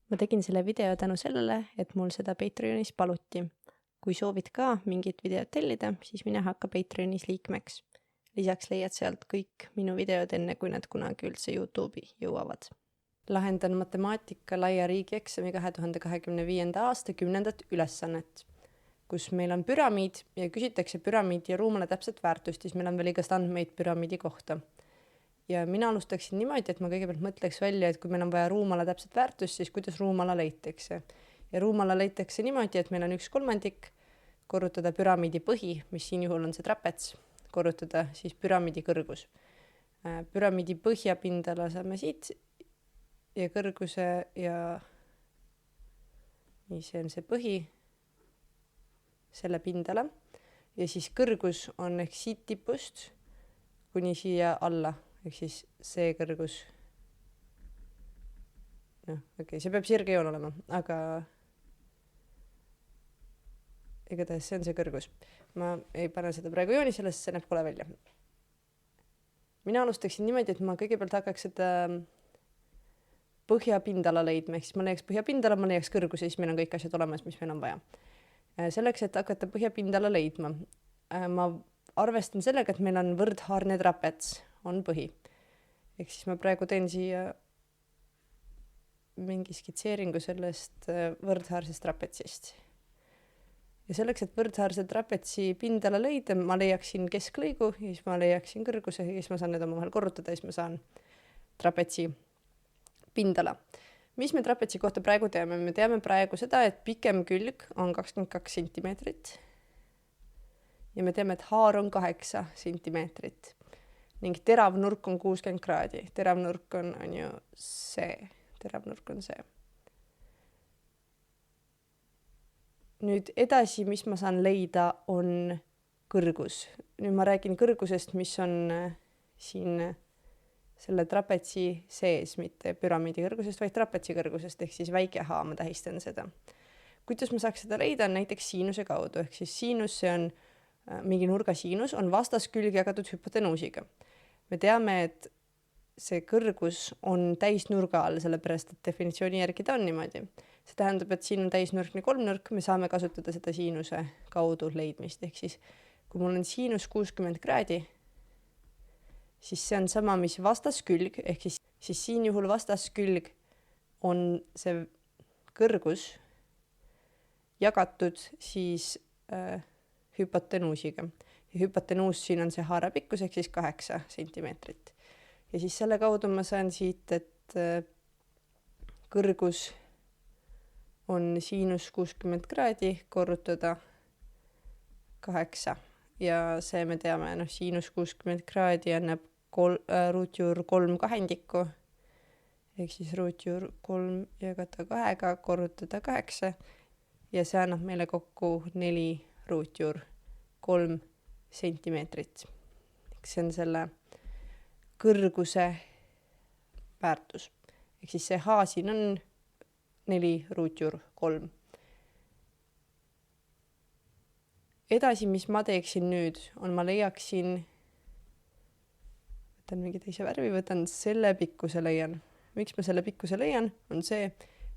Ma tegin selle video tänu sellele, et mul seda Patreonis paluti. Kui soovid ka mingit videot tellida, siis mine hakka Patreonis liikmeks. Lisaks leiad sealt kõik minu videod enne, kui nad kunagi üldse YouTube'i jõuavad. Lahendan matemaatika laia riigieksami 2025. aasta 10. ülesannet, kus meil on püramiid ja küsitakse püramiidi ja ruumale täpset väärtust, siis meil on veel igast andmeid püramiidi kohta. Ja mina alustaksin niimoodi, et ma kõigepealt mõtleks välja, et kui meil on vaja ruumala täpset väärtust, siis kuidas ruumala leitakse. Ja ruumala leitakse niimoodi, et meil on 1/3 korrutada püramiidi põhi, mis siin juhul on see trapets, korrutada siis püramiidi kõrgus. Püramiidi põhjapindala saame siit ja kõrguse ja nii see on see põhi, selle pindala. Ja siis kõrgus on ehk siit tipust kuni siia alla. Ehk siis see kõrgus. See peab sirge joon olema, aga igatahes see on see kõrgus. Ma ei pane seda praegu jooni, sellest see näeb kole välja. Mina alustaksin niimoodi, et ma kõigepealt hakkaks seda põhjapindala leidma, ehk siis ma leiaks põhjapindala, ma leiaks kõrguse, siis meil on kõik asjad olemas, mis meil on vaja. Selleks, et hakata põhjapindala leidma, ma arvestan sellega, et meil on võrdhaarne trapets, on põhi. Ehk siis ma praegu teen siia mingi skitseeringu sellest võrdhaarsest trapetsist. Ja selleks, et võrdhaarse trapetsi pindala leida, ma leiaksin kesklõigu, ja siis ma leiaksin kõrguse, ja siis ma saan need omavahel korrutada, ja siis ma saan trapetsi pindala. Mis me trapetsi kohta praegu teame? Me teame praegu seda, et pikem külg on 22 sentimeetrit ja me teame, et haar on 8 sentimeetrit ning terav nurk on 60 kraadi. Terav nurk on ju see. Terav nurk on see. Nüüd edasi, mis ma saan leida, on kõrgus. Nüüd ma räägin kõrgusest, mis on siin selle trapetsi sees, mitte püramiidi kõrgusest, vaid trapetsi kõrgusest, ehk siis väike H, ma tähistan seda. Kuidas ma saaks seda leida? Näiteks siinuse kaudu, ehk siis siinus, see on mingi nurga siinus, on vastaskülg jagatud hüpotenuusiga. Me teame, et see kõrgus on täisnurga all, sellepärast, et definitsiooni järgi ta on niimoodi. See tähendab, et siin on täisnurk ja kolmnurk, me saame kasutada seda siinuse kaudu leidmist, ehk siis kui mul on siinus 60 kraadi, siis see on sama, mis vastaskülg, ehk siis siin juhul vastaskülg on see kõrgus jagatud siis hüpotenuusiga. Ja hüpotenuus siin on see haara pikkus, ehk siis 8 sentimeetrit. Ja siis selle kaudu ma saan siit, et kõrgus on siinus 60 kraadi korrutada 8. Ja see me teame, siinus 60 kraadi annab ruutjuur 3 kahendikku, ehk siis ruutjuur 3 jagada 2 korrutada 8 ja see annab meile kokku 4 ruutjuur 3 sentimeetrit. See on selle kõrguse väärtus. Ehk siis see H siin on 4 ruutjuur 3. Edasi, mis ma teeksin nüüd, on ma leiaksin, võtan mingi teise värvi, võtan selle pikkuse leian. Miks ma selle pikkuse leian, on see,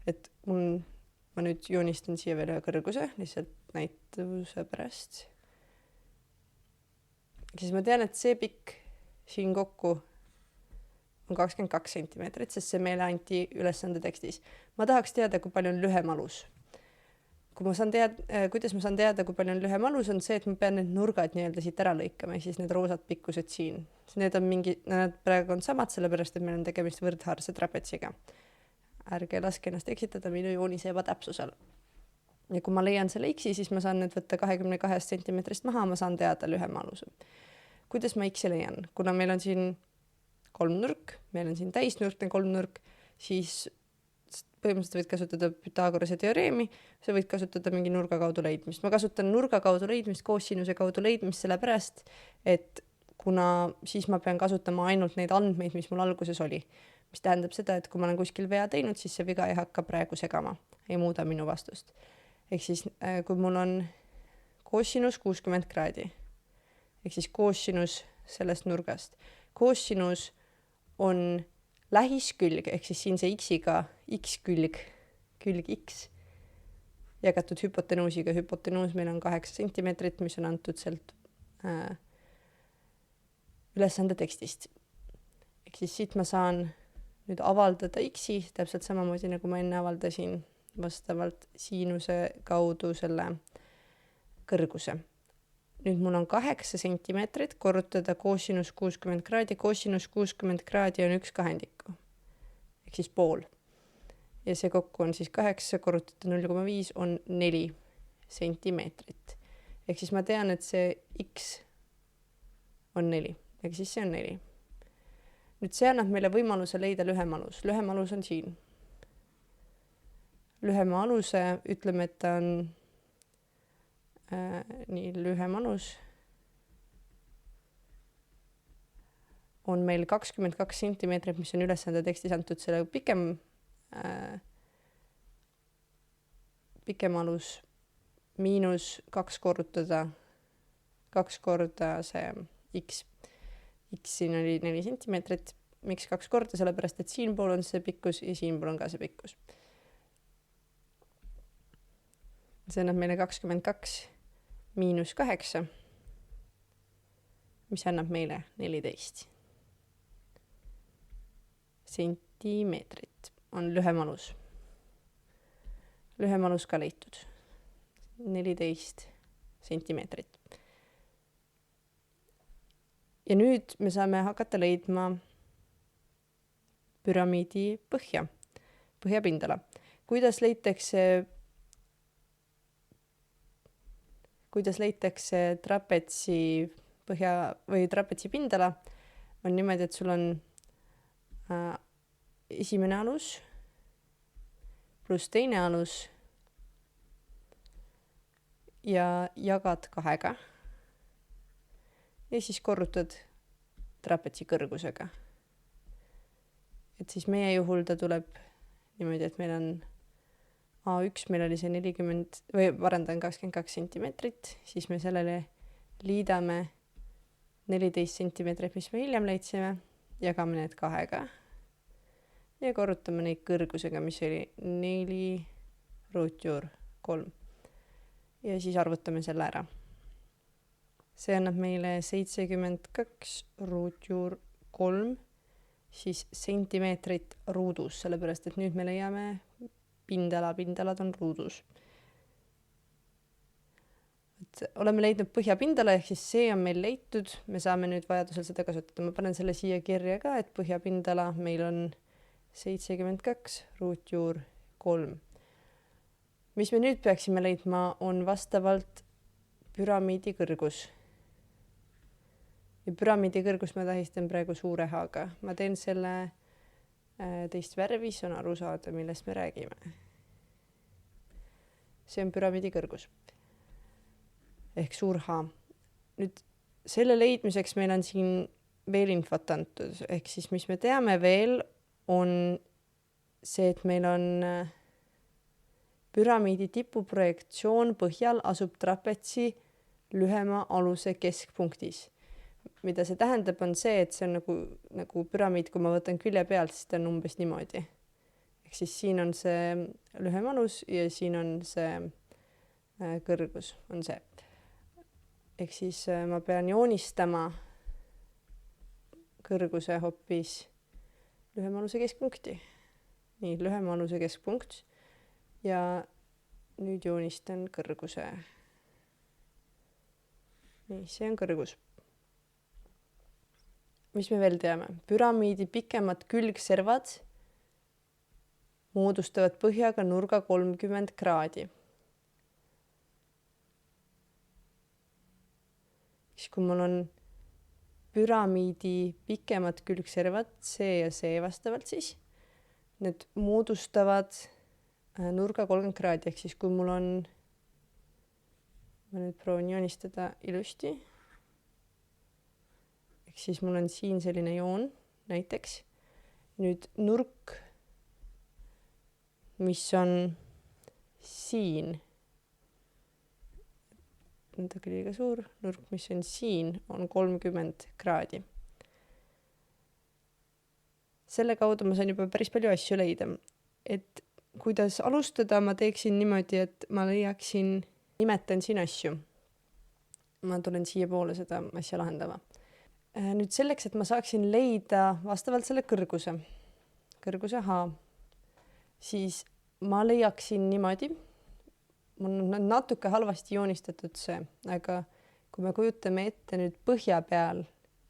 et ma nüüd joonistan siia veel ühe kõrguse, lihtsalt näitavuse pärast. Siis ma tean, et see pikk siin kokku on 22 sentimeetrit, sest see meile anti ülesande tekstis. Ma tahaks teada, kui palju on lühem alus. Kuidas ma saan teada, kui palju on lühem alus, on see, et ma pean need nurgad nii-öelda siit ära lõikama, siis need roosad pikkused siin. Need praegu on samad, sellepärast, et meil on tegemist võrdhaarse trapetsiga. Ärge laske ennast eksitada minu joonise ebatäpsusel. Ja kui ma leian selle X-i, siis ma saan need võtta 22 sentimeetrist maha, ma saan teada lühem aluse. Kuidas ma X-i leian? Kuna meil on siin kolmnurk, meil on siin täisnurkne kolmnurk, siis põhimõtteliselt võid kasutada Pythagorase teoreemi, sa võid kasutada mingi nurga kaudu leidmist. Ma kasutan nurga kaudu leidmist, koossinuse kaudu leidmist sellepärast, et kuna siis ma pean kasutama ainult neid andmeid, mis mul alguses oli. Mis tähendab seda, et kui ma olen kuskil vea teinud, siis see viga ei hakka praegu segama, ei muuda minu vastust. Ehk siis kui mul on koossinus 60 kraadi, ehk siis koossinus sellest nurgast. Koossinus on lähiskülg, ehk siis siin see X-iga X-külg külg X jagatud hüpotenuusiga. Hüpotenuus meil on 8 sentimeetrit, mis on antud sealt ülesande tekstist. Ehk siis siit ma saan nüüd avaldada X-i täpselt samamoodi, nagu ma enne avaldasin vastavalt siinuse kaudu selle kõrguse. Nüüd mul on 8 sentimeetrit korrutada koosinus 60 kraadi. Koosinus 60 kraadi on 1/2 ehk siis pool. Ja see kokku on siis 8 korrutada 0,5 on 4 sentimeetrit. Ehk siis ma tean, et see X on 4. Ehk siis see on 4. Nüüd see annab meile võimaluse leida lühem alus. Lühem alus on siin. Lühema aluse, ütleme, et ta on lühem alus on meil 22 sentimeetrit, mis on ülesande tekstis antud. Selle pikem alus miinus 2 korrutada 2 korda see X. X siin oli 4 sentimeetrit. Miks 2 korda? Sellepärast, et siin pool on see pikkus ja siin pool on ka see pikkus. See annab meile 22 miinus 8, mis annab meile 14 sentimeetrit on lühem alus. Lühem alus ka leitud. 14 sentimeetrit. Ja nüüd me saame hakata leidma püramiidi põhjapindala. Kuidas leitakse trapetsi põhja või trapetsi pindala? On niimoodi, et sul on esimene alus pluss teine alus ja jagad 2 ja siis korrutad trapetsi kõrgusega. Et siis meie juhul ta tuleb niimoodi, et meil on A1, meil oli see 22 sentimeetrit, siis me sellele liidame 14 sentimeetrit, mis me hiljem leidsime, jagame need 2 ja korrutame neid kõrgusega, mis oli 4 ruutjuur 3. Ja siis arvutame selle ära. See annab meile 72 ruutjuur 3 siis sentimeetrit ruudus, sellepärast et nüüd me leiame pindalad on ruudus. Et oleme leidnud põhjapindala, ehk siis see on meil leitud, me saame nüüd vajadusel seda kasutada. Ma panen selle siia kirja ka, et põhjapindala meil on 72 ruutjuur 3. Mis me nüüd peaksime leidma, on vastavalt püramiidi kõrgus. Ja püramiidi kõrgus ma tähistan praegu suure H-ga. Ma teen selle teist värvi, see on aru saada, millest me räägime. See on püramiidi kõrgus ehk suur H. Nüüd selle leidmiseks meil on siin veel infot antud, ehk siis mis me teame veel on see, et meil on püramiidi tipuprojektsioon põhjal asub trapetsi lühema aluse keskpunktis. Mida see tähendab, on see, et see on nagu püramiid, kui ma võtan külje pealt, siis ta on umbes niimoodi. Ehk siis siin on see lühem alus ja siin on see kõrgus, on see. Ehk siis ma pean joonistama kõrguse hoopis lühem aluse keskpunkti. Nii, lühem aluse keskpunkt ja nüüd joonistan kõrguse. Nii, see on kõrgus. Mis me veel teame? Püramiidi pikemad külgservad moodustavad põhjaga nurga 30 kraadi. Siis kui mul on püramiidi pikemad külgservad, C ja C vastavalt siis, need moodustavad nurga 30 kraadi, ehk siis kui mul on, ma nüüd proovin joonistada ilusti, ehk siis mul on siin selline joon näiteks. Nüüd nurk, mis on siin, ta oli liiga suur, nurk, mis on siin, on 30 kraadi. Selle kaudu ma saan juba päris palju asju leida. Et kuidas alustada, ma teeksin niimoodi, et ma nimetan siin asju. Ma tulen siia poole seda asja lahendama. Nüüd selleks, et ma saaksin leida vastavalt selle kõrguse H, siis ma leiaksin niimoodi, mul on natuke halvasti joonistatud see, aga kui me kujutame ette nüüd põhja peal,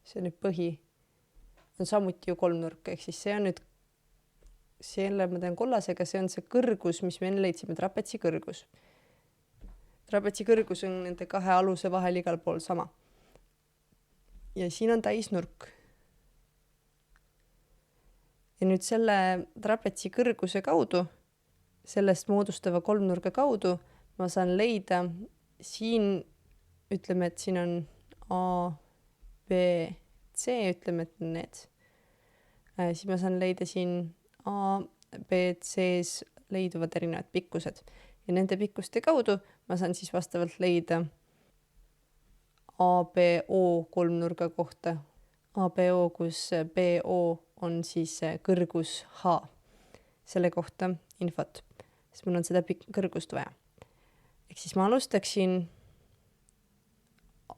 see nüüd põhi on samuti ju kolmnurk, ehk siis see on nüüd, selle ma teen kollasega, see on see kõrgus, mis me enne leidsime, trapetsi kõrgus. Trapetsi kõrgus on nende kahe aluse vahel igal pool sama. Ja siin on täisnurk. Ja nüüd selle trapetsi kõrguse kaudu, sellest moodustava kolmnurga kaudu, ma saan leida siin, ütleme, et siin on A, B, C, ütleme, et need. Siis ma saan leida siin A, B, C-s leiduvad erinevad pikkused. Ja nende pikkuste kaudu ma saan siis vastavalt leida ABO kolmnurga kohta. ABO, kus BO on siis kõrgus H. Selle kohta infot, sest mul on seda kõrgust vaja. Ehk siis ma alustaksin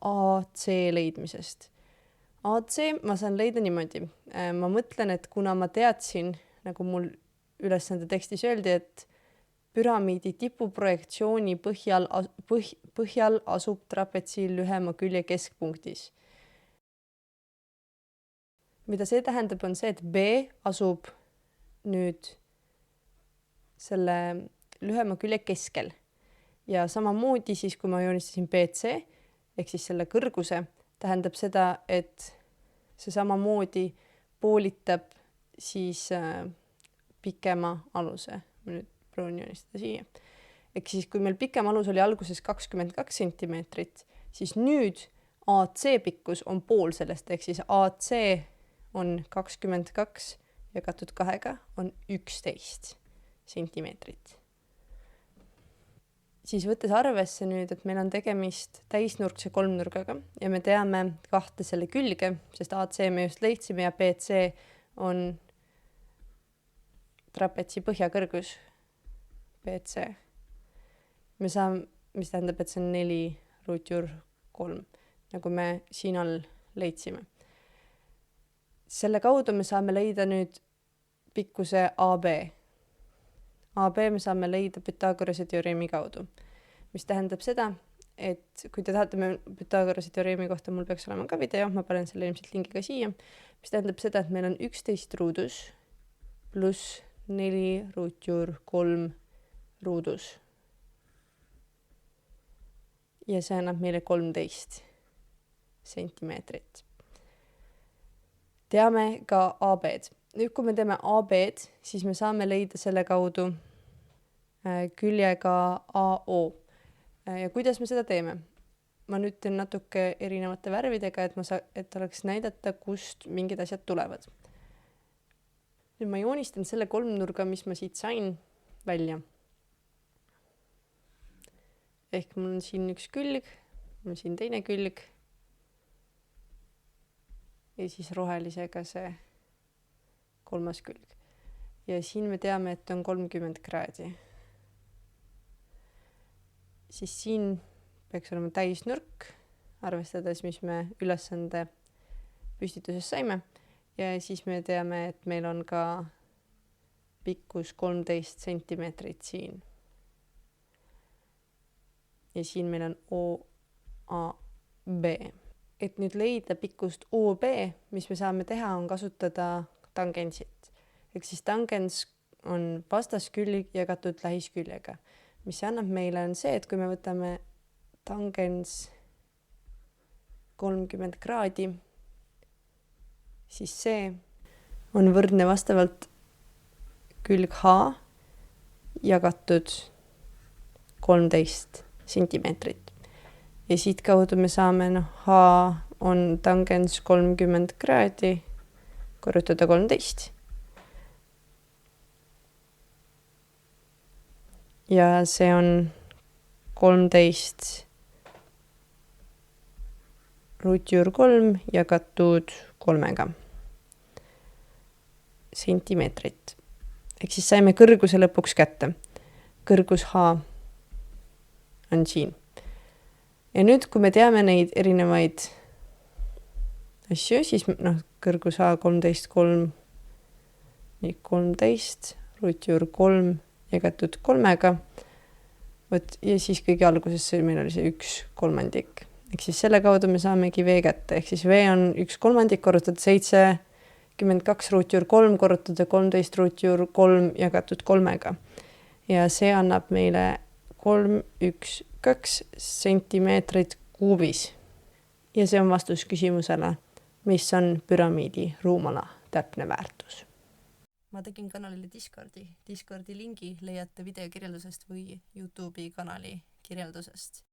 AC leidmisest. AC ma saan leida niimoodi. Ma mõtlen, et kuna ma teadsin, nagu mul ülesande tekstis öeldi, et püramiidi tipuprojektsiooni põhjal asub trapetsi lühema külje keskpunktis. Mida see tähendab, on see, et B asub nüüd selle lühema külje keskel. Ja samamoodi siis, kui ma joonistasin BC, ehk siis selle kõrguse, tähendab seda, et see samamoodi poolitab siis pikema aluse. Ma nüüd proovin joonistada siia. Ehk siis, kui meil pikem alus oli alguses 22 sentimeetrit, siis nüüd AC pikkus on pool sellest, ehk siis AC on 22 jagatud 2 on 11 sentimeetrit. Siis võttes arvesse nüüd, et meil on tegemist täisnurkse kolmnurgaga ja me teame kahte selle külge, sest AC me just leidsime ja BC on trapetsi põhjakõrgus BC. Me saame, mis tähendab, et see on 4√3, nagu me siin all leidsime. Selle kaudu me saame leida nüüd pikkuse AB. AB me saame leida Pythagorase teoreemi kaudu, mis tähendab seda, et kui te tahate Pythagorase teoreemi kohta, mul peaks olema ka video, ma panen selle ilmselt lingiga siia, mis tähendab seda, et meil on 11 ruudus pluss 4√3 ruudus. Ja see annab meile 13 sentimeetrit. Teame ka AB-d. Nüüd, kui me teeme AB-d, siis me saame leida selle kaudu küljega AO. Ja kuidas me seda teeme? Ma nüüd teen natuke erinevate värvidega, et oleks näidata, kust mingid asjad tulevad. Nüüd ma joonistan selle kolmnurga, mis ma siit sain välja. Ehk mul on siin üks külg, mul on siin teine külg ja siis rohelisega see kolmas külg. Ja siin me teame, et on 30 kraadi. Siis siin peaks olema täisnurk, arvestades, mis me ülesande püstituses saime. Ja siis me teame, et meil on ka pikkus 13 sentimeetrit siin. Ja siin meil on OAB. Et nüüd leida pikkust OB, mis me saame teha, on kasutada tangentsit. Ehk siis tangens on vastaskülg jagatud lähisküljega. Mis annab meile on see, et kui me võtame tangens 30 kraadi, siis see on võrdne vastavalt külg H jagatud 13 sentimeetrit. Ja siit kaudu me saame, H on tangens 30 kraadi korrutada 13. Ja see on 13 ruutjuur 3 jagatud 3 sentimeetrit. Ehk siis saime kõrguse lõpuks kätte. Kõrgus H on siin. Ja nüüd, kui me teame neid erinevaid asju, siis kõrgus H 13,3 nii 13, ruutjuur 3 jagatud 3-ga. Ja siis kõige alguses meil oli see 1/3. Ehk siis selle kaudu me saamegi V kätte. Ehk siis V on 1/3 korrutada 72 ruutjuur 3 korrutada 13 ruutjuur 3 jagatud 3-ga. Ja see annab meile 312 sentimeetrit kuubis. Ja see on vastus küsimusele, mis on püramiidi ruumala täpne väärtus. Ma tegin kanalile Discordi. Discordi lingi leiate videokirjeldusest või YouTube'i kanali kirjeldusest.